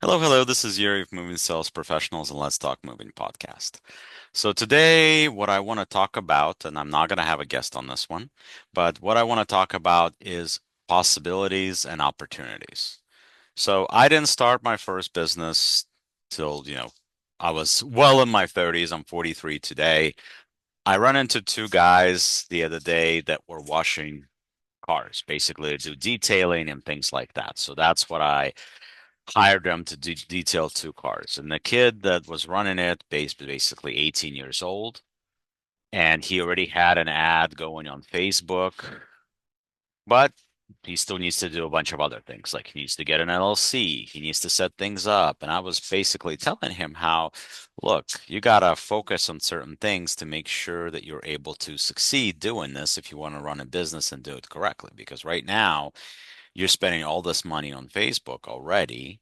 Hello, hello. This is Yuri of Moving Sales Professionals and Let's Talk Moving podcast. So today, what I want to talk about, and I'm not going to have a guest on this one, but what I want to talk about is possibilities and opportunities. So I didn't start my first business till, I was well in my 30s. I'm 43 today. I run into two guys the other day that were washing cars, basically to do detailing and things like that. So that's what I hired them to detail two cars. And the kid that was running it, basically 18 years old, and he already had an ad going on Facebook, but he still needs to do a bunch of other things. Like he needs to get an LLC, he needs to set things up. And I was basically telling him how, look, you gotta focus on certain things to make sure that you're able to succeed doing this if you want to run a business and do it correctly. Because right now, you're spending all this money on Facebook already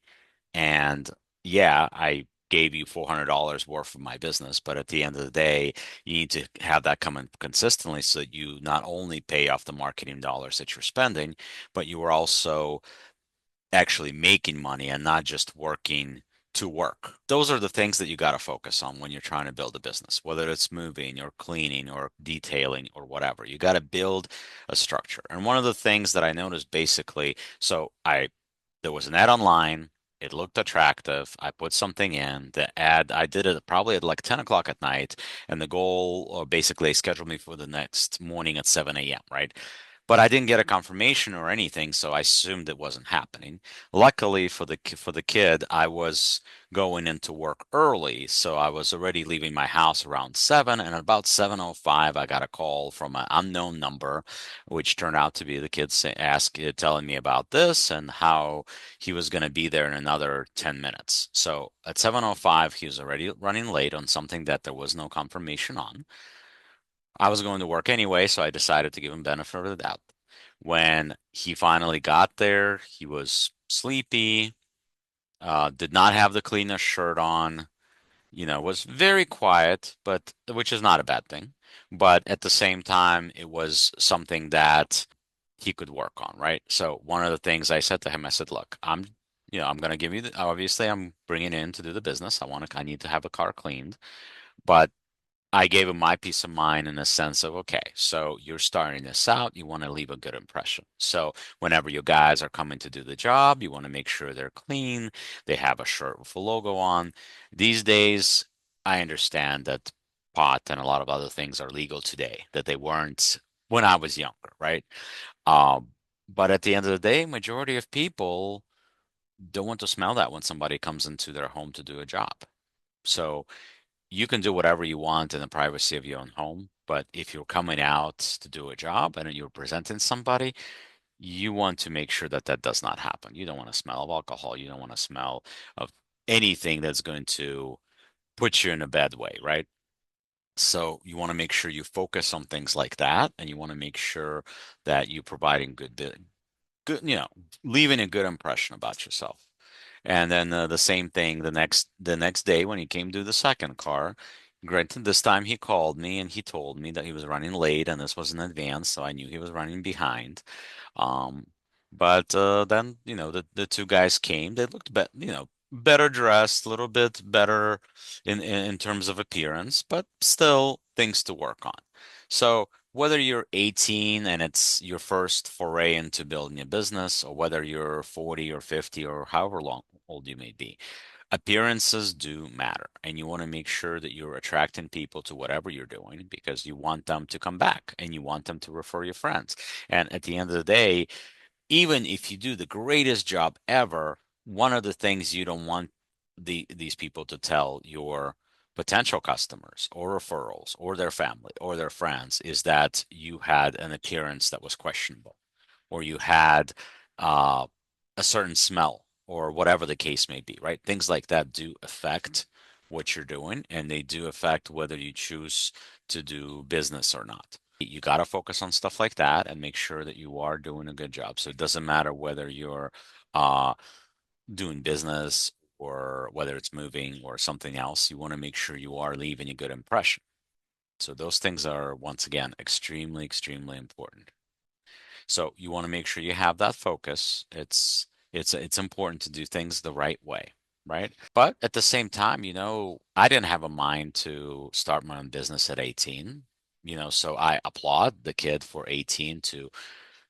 and yeah, I gave you $400 worth of my business, but at the end of the day, you need to have that come in consistently so that you not only pay off the marketing dollars that you're spending, but you are also actually making money and not just working to work. Those are the things that you got to focus on when you're trying to build a business, whether it's moving or cleaning or detailing or whatever. You got to build a structure. And one of the things that I noticed basically, there was an ad online. It looked attractive. I put something in. The ad, I did it probably at like 10 o'clock at night. And the goal, or basically, they scheduled me for the next morning at 7 a.m., right? But I didn't get a confirmation or anything, so I assumed it wasn't happening. Luckily for the kid, I was going into work early, so I was already leaving my house around 7, and at about 7:05 I got a call from an unknown number, which turned out to be the kid telling me about this and how he was going to be there in another 10 minutes. So at 7:05 he was already running late on something that there was no confirmation on. I was going to work anyway, so I decided to give him benefit of the doubt. When he finally got there, he was sleepy, did not have the cleanest shirt on, was very quiet, but which is not a bad thing. But at the same time, it was something that he could work on, right? So one of the things I said to him, I said, "Look, I'm going to give you obviously I'm bringing in to do the business. I need to have a car cleaned, but I gave him my peace of mind in the sense of, okay, so you're starting this out, you want to leave a good impression. So whenever your guys are coming to do the job, you want to make sure they're clean, they have a shirt with a logo on. These days, I understand that pot and a lot of other things are legal today that they weren't when I was younger, right? Um, but at the end of the day, majority of people don't want to smell that when somebody comes into their home to do a job. So you can do whatever you want in the privacy of your own home, but if you're coming out to do a job and you're presenting somebody, you want to make sure that that does not happen. You don't want to smell of alcohol. You don't want to smell of anything that's going to put you in a bad way, right? So you want to make sure you focus on things like that, and you want to make sure that you're providing good, leaving a good impression about yourself. And then the same thing the next day when he came to the second car. Granted, this time he called me and he told me that he was running late and this was in advance, so I knew he was running behind. Um, but then the two guys came. They looked better dressed, a little bit better in terms of appearance, but still things to work on. So whether you're 18 and it's your first foray into building a business, or whether you're 40 or 50 or however long old you may be, appearances do matter. And you want to make sure that you're attracting people to whatever you're doing because you want them to come back and you want them to refer your friends. And at the end of the day, even if you do the greatest job ever, one of the things you don't want these people to tell your potential customers or referrals or their family or their friends is that you had an appearance that was questionable or you had uh, a certain smell or whatever the case may be, right? Things like that do affect what you're doing and they do affect whether you choose to do business or not. You got to focus on stuff like that and make sure that you are doing a good job. So it doesn't matter whether you're uh, doing business or whether it's moving or something else, you want to make sure you are leaving a good impression. So those things are, once again, extremely, extremely important. So you want to make sure you have that focus. It's important to do things the right way. right? But at the same time, I didn't have a mind to start my own business at 18, so I applaud the kid for 18 to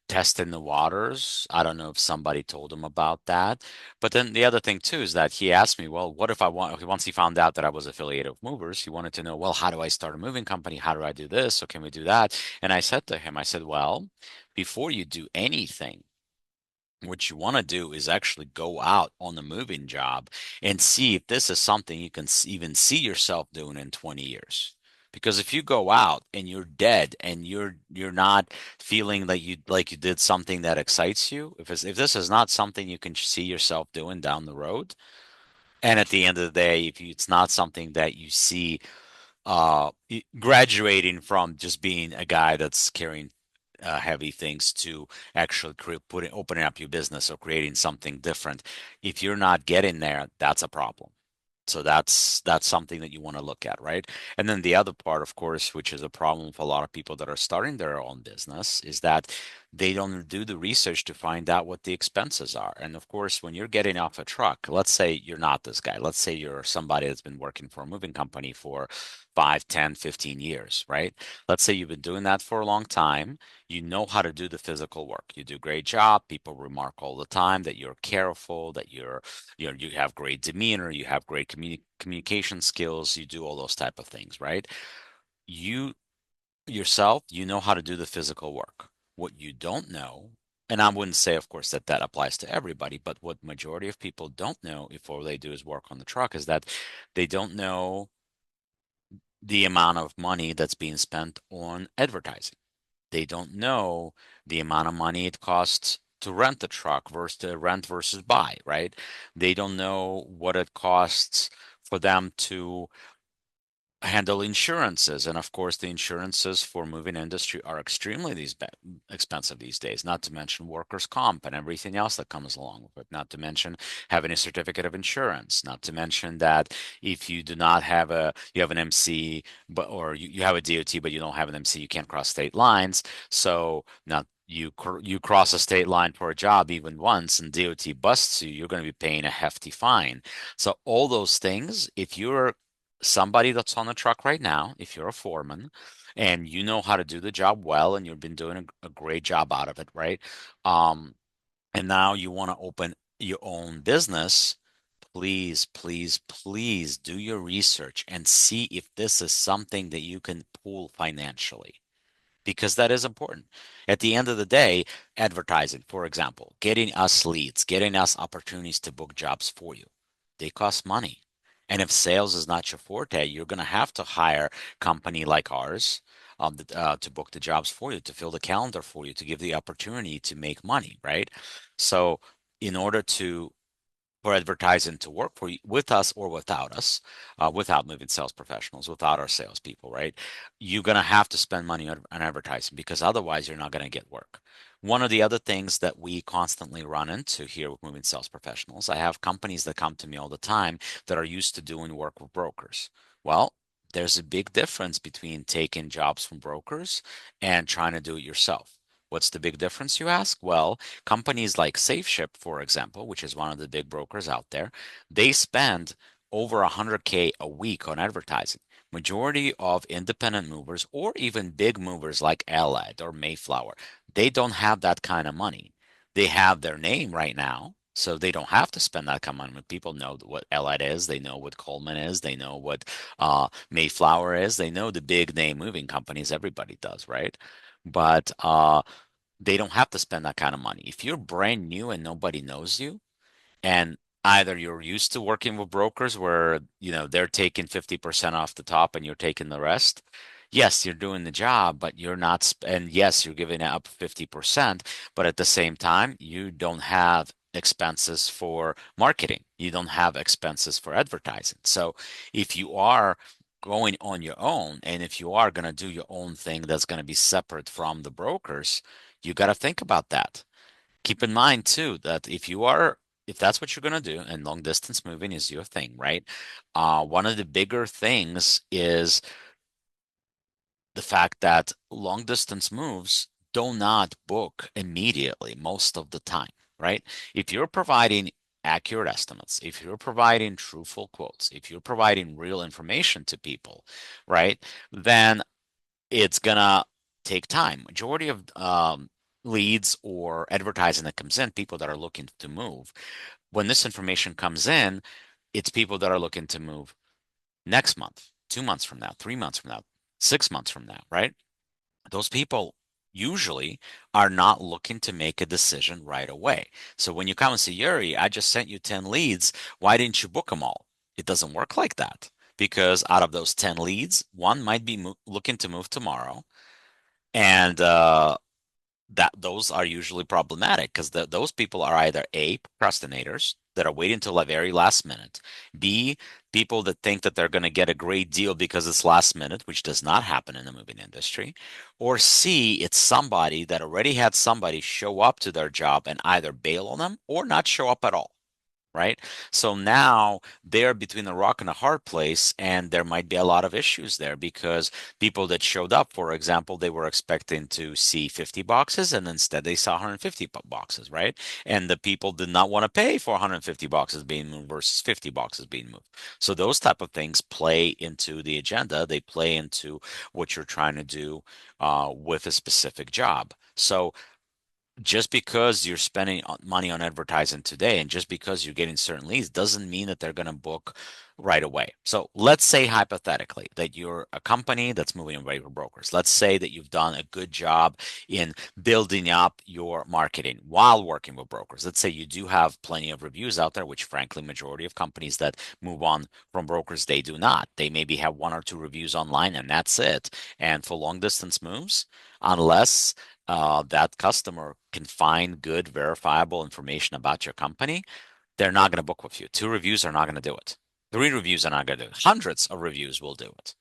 test in the waters. I don't know if somebody told him about that. But then the other thing too is that he asked me, well, what if once he found out that I was affiliated with movers, he wanted to know, well, how do I start a moving company? How do I do this? So can we do that? And I said to him, I said, well, before you do anything, what you want to do is actually go out on the moving job and see if this is something you can even see yourself doing in 20 years. Because if you go out and you're dead and you're not feeling like you did something that excites you, if this is not something you can see yourself doing down the road, and at the end of the day, if it's not something that you see graduating from just being a guy that's carrying heavy things to actually opening up your business or creating something different. If you're not getting there, that's a problem. So that's something that you want to look at, right? And then the other part, of course, which is a problem for a lot of people that are starting their own business, is that they don't do the research to find out what the expenses are. And of course, when you're getting off a truck, let's say you're not this guy. Let's say you're somebody that's been working for a moving company for 5, 10, 15 years, right? Let's say you've been doing that for a long time. You know how to do the physical work. You do a great job. People remark all the time that you're careful, that you have great demeanor, you have great communication skills, you do all those type of things, right? You yourself, you know how to do the physical work. What you don't know, and I wouldn't say, of course, that that applies to everybody, but what majority of people don't know if all they do is work on the truck is that they don't know the amount of money that's being spent on advertising. They don't know the amount of money it costs to rent the truck versus to rent versus buy, right? They don't know what it costs for them to handle insurances. And of course, the insurances for moving industry are extremely expensive these days, not to mention workers' comp and everything else that comes along with it, not to mention having a certificate of insurance, not to mention that if you do not have you have an MC, but or you have a DOT, but you don't have an MC, you can't cross state lines. So now you cross a state line for a job even once and DOT busts you, you're going to be paying a hefty fine. So all those things, if you're somebody that's on the truck right now, if you're a foreman and you know how to do the job well and you've been doing a great job out of it, right? Um, and now you want to open your own business, please, please, please do your research and see if this is something that you can pull financially because that is important. At the end of the day, advertising, for example, getting us leads, getting us opportunities to book jobs for you, they cost money. And if sales is not your forte, you're going to have to hire a company like ours to book the jobs for you, to fill the calendar for you, to give the opportunity to make money, right? So in order for advertising to work for you with us or without us, without moving sales professionals, without our salespeople, right? You're going to have to spend money on advertising because otherwise you're not going to get work. One of the other things that we constantly run into here with moving sales professionals, I have companies that come to me all the time that are used to doing work with brokers. Well, there's a big difference between taking jobs from brokers and trying to do it yourself. What's the big difference, you ask? Well, companies like SafeShip, for example, which is one of the big brokers out there, they spend over 100K a week on advertising. Majority of independent movers or even big movers like Allied or Mayflower, they don't have that kind of money. They have their name right now, so they don't have to spend that kind of money. When people know what Allied is, they know what Coleman is, they know what Mayflower is, they know the big name moving companies. Everybody does, right? But they don't have to spend that kind of money. If you're brand new and nobody knows you, and either you're used to working with brokers where, they're taking 50% off the top and you're taking the rest, yes, you're doing the job, but you're not, and yes, you're giving up 50%, but at the same time, you don't have expenses for marketing. You don't have expenses for advertising. So if you are going on your own, and if you are going to do your own thing that's going to be separate from the brokers, you got to think about that. Keep in mind too that if that's what you're going to do and long distance moving is your thing, right? One of the bigger things is the fact that long distance moves do not book immediately most of the time, right? If you're providing accurate estimates, if you're providing truthful quotes, if you're providing real information to people, right, then it's gonna take time. Majority of leads or advertising that comes in, people that are looking to move, when this information comes in, it's people that are looking to move next month, 2 months from now, 3 months from now, 6 months from now, right? Those people usually are not looking to make a decision right away. So when you come and say, Yuri, I just sent you 10 leads, why didn't you book them all? It doesn't work like that because out of those 10 leads, one might be looking to move tomorrow. And that those are usually problematic because those people are either A, procrastinators that are waiting till the very last minute, B, people that think that they're going to get a great deal because it's last minute, which does not happen in the moving industry, or C, it's somebody that already had somebody show up to their job and either bail on them or not show up at all, right? So now they're between a rock and a hard place, and there might be a lot of issues there because people that showed up, for example, they were expecting to see 50 boxes and instead they saw 150 boxes, right? And the people did not want to pay for 150 boxes being moved versus 50 boxes being moved. So those type of things play into the agenda. They play into what you're trying to do with a specific job. So just because you're spending money on advertising today and just because you're getting certain leads doesn't mean that they're going to book right away. So let's say hypothetically that you're a company that's moving away from brokers. Let's say that you've done a good job in building up your marketing while working with brokers. Let's say you do have plenty of reviews out there, which frankly, majority of companies that move on from brokers, they do not. They maybe have one or two reviews online and that's it. And for long distance moves, unless that customer can find good verifiable information about your company, they're not going to book with you. Two reviews are not going to do it. Three reviews are not going to do it. Hundreds of reviews will do it.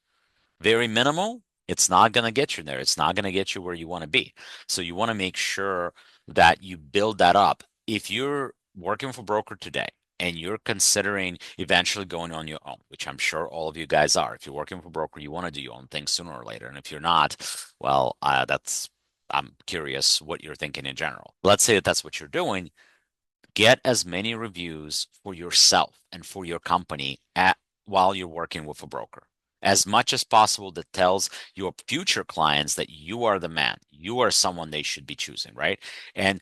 Very minimal, it's not going to get you there. It's not going to get you where you want to be. So you want to make sure that you build that up. If you're working for a broker today and you're considering eventually going on your own, which I'm sure all of you guys are, if you're working for a broker, you want to do your own thing sooner or later. And if you're not, well, I'm curious what you're thinking in general. Let's say that that's what you're doing. Get as many reviews for yourself and for your company while you're working with a broker. As much as possible that tells your future clients that you are the man, you are someone they should be choosing, right? And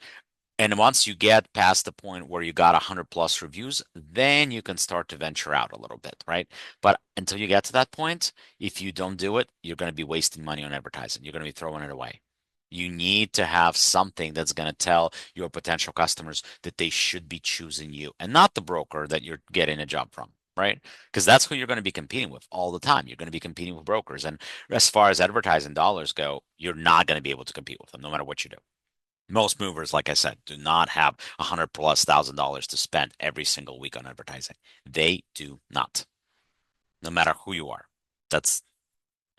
and once you get past the point where you got 100 plus reviews, then you can start to venture out a little bit, right? But until you get to that point, if you don't do it, you're going to be wasting money on advertising. You're going to be throwing it away. You need to have something that's going to tell your potential customers that they should be choosing you and not the broker that you're getting a job from, right? Because that's who you're going to be competing with all the time. You're going to be competing with brokers. And as far as advertising dollars go, you're not going to be able to compete with them no matter what you do. Most movers, like I said, do not have $100,000+ to spend every single week on advertising. They do not, no matter who you are. That's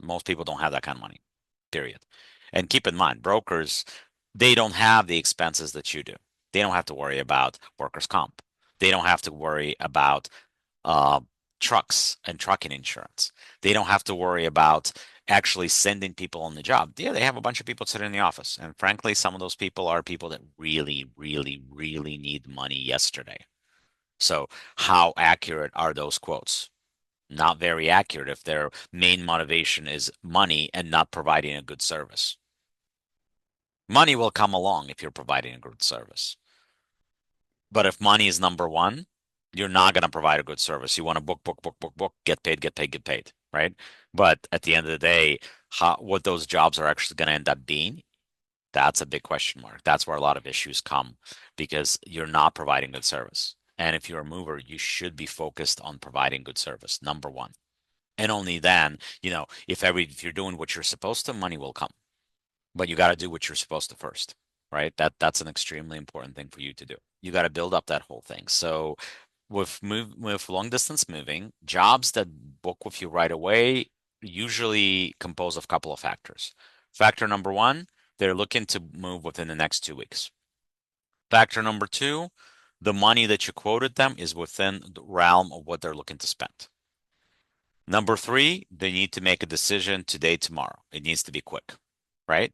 Most people don't have that kind of money, period. And keep in mind, brokers, they don't have the expenses that you do. They don't have to worry about workers' comp. They don't have to worry about uh, trucks and trucking insurance. They don't have to worry about actually sending people on the job. Yeah, they have a bunch of people sitting in the office. And frankly, some of those people are people that really, really, really need money yesterday. So, how accurate are those quotes? Not very accurate if their main motivation is money and not providing a good service. Money will come along if you're providing a good service. But if money is number one, you're not going to provide a good service. You want to book, book, book, book, book, get paid, get paid, get paid, right? But at the end of the day, what those jobs are actually going to end up being, that's a big question mark. That's where a lot of issues come because you're not providing good service. And if you're a mover, you should be focused on providing good service, number one. And only then, if you're doing what you're supposed to, money will come. But you got to do what you're supposed to first, right? That's an extremely important thing for you to do. You got to build up that whole thing. So with long distance moving, jobs that book with you right away usually compose of a couple of factors. Factor number one, they're looking to move within the next 2 weeks. Factor number two, the money that you quoted them is within the realm of what they're looking to spend. Number three, they need to make a decision today, tomorrow. It needs to be quick, right?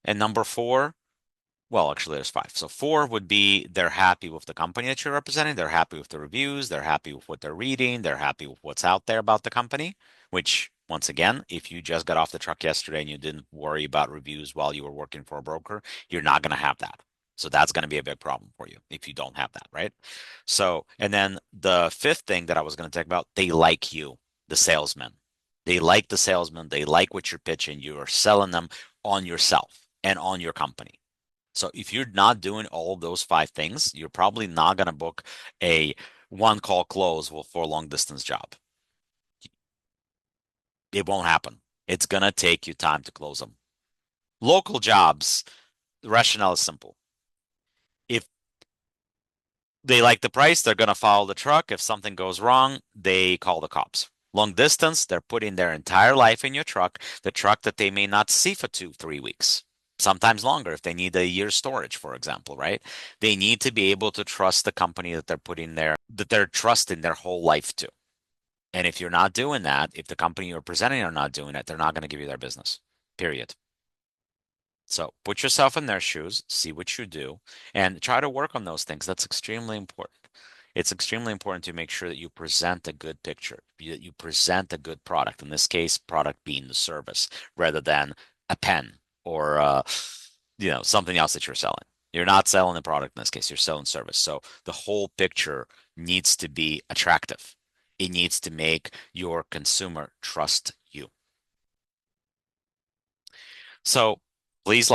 And number four, Well, actually, there's five. So four would be they're happy with the company that you're representing. They're happy with the reviews. They're happy with what they're reading. They're happy with what's out there about the company, which, once again, if you just got off the truck yesterday and you didn't worry about reviews while you were working for a broker, you're not going to have that. So that's going to be a big problem for you if you don't have that, right? So, and then the fifth thing that I was going to talk about, they like you, the salesman. They like the salesman. They like what you're pitching. You are selling them on yourself and on your company. So if you're not doing all of those five things, you're probably not going to book a one call close for a long distance job. It won't happen. It's going to take you time to close them. Local jobs, the rationale is simple. If they like the price, they're going to follow the truck. If something goes wrong, they call the cops. Long distance, they're putting their entire life in your truck, the truck that they may not see for 2, 3 weeks, sometimes longer if they need a year's storage, for example, right? They need to be able to trust the company that they're putting that they're trusting their whole life to. And if you're not doing that, if the company you're presenting are not doing it, they're not going to give you their business, period. So put yourself in their shoes, see what you do, and try to work on those things. That's extremely important. It's extremely important to make sure that you present a good picture, that you present a good product. In this case, product being the service rather than a pen or something else that you're selling. You're not selling a product in this case, you're selling service. So the whole picture needs to be attractive. It needs to make your consumer trust you. So please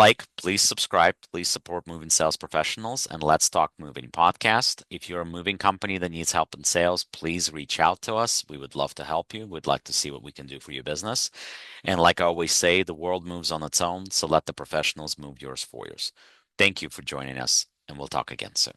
subscribe, please support Moving Sales Professionals and Let's Talk Moving podcast. If you're a moving company that needs help in sales, please reach out to us. We would love to help you. We'd like to see what we can do for your business. And like I always say, the world moves on its own, so let the professionals move yours for yours. Thank you for joining us, and we'll talk again soon.